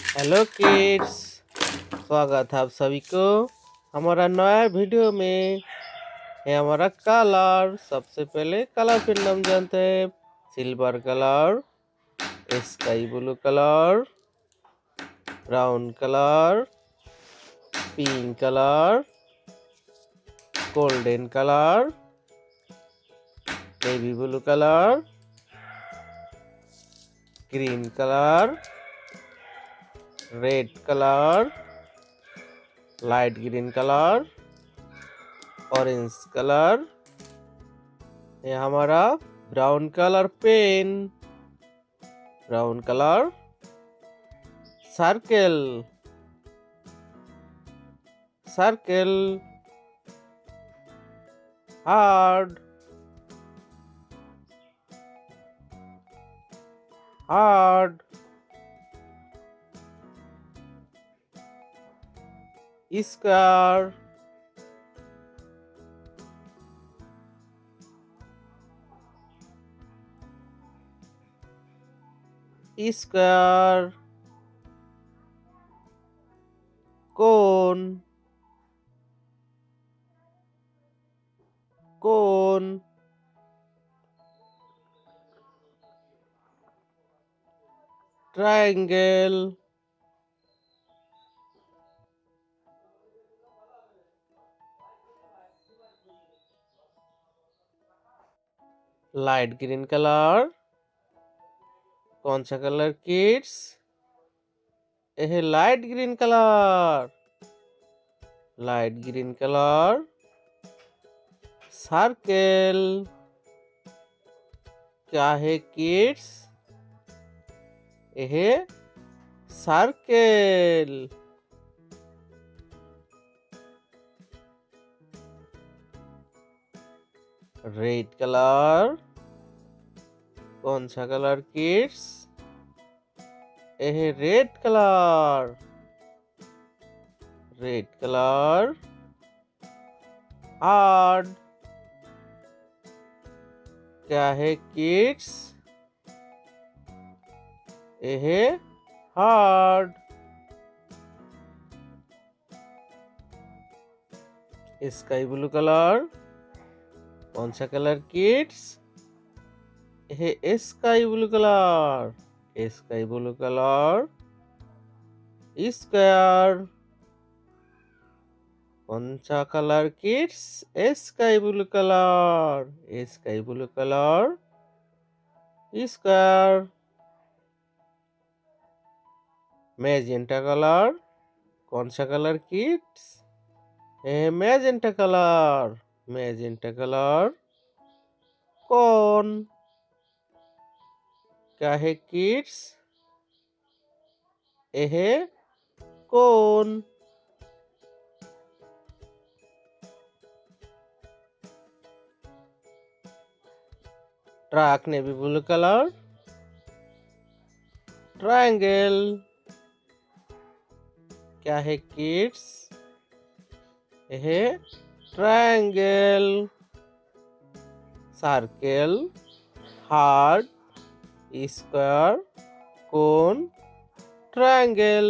Hello kids. स्वागत है आप सभी को हमारा नया वीडियो में। है हमारा कलर। सबसे पहले कलर के नाम जानते हैं। Silver colour, sky blue colour, brown colour, pink colour, golden colour, navy blue colour, green colour, red colour, light green colour, orange colour. ये हमारा brown colour pen, brown colour, circle, circle, heart, heart, square, square, cone, cone, triangle, light green colour. कौन सा colour kids? यह light green colour, light green colour. Circle क्या है kids? यह circle. Red colour. कौन सा कलर किड्स? यह red colour, red colour. Hard क्या है किड्स? यह हार्ड। Sky blue colour. कौन सा कलर किड्स? यह sky blue colour, sky blue colour. Square. कौन सा colour kids? Sky blue colour, sky blue colour. Square. Magenta colour. कौन सा colour kids? Magenta colour, magenta colour. कौन क्या है किड्स? यह कौन। Truck navy blue colour. Triangle क्या है किड्स? यह ट्रायंगल। सर्कल, हार्ट, स्क्वायर, कोन, ट्रायंगल।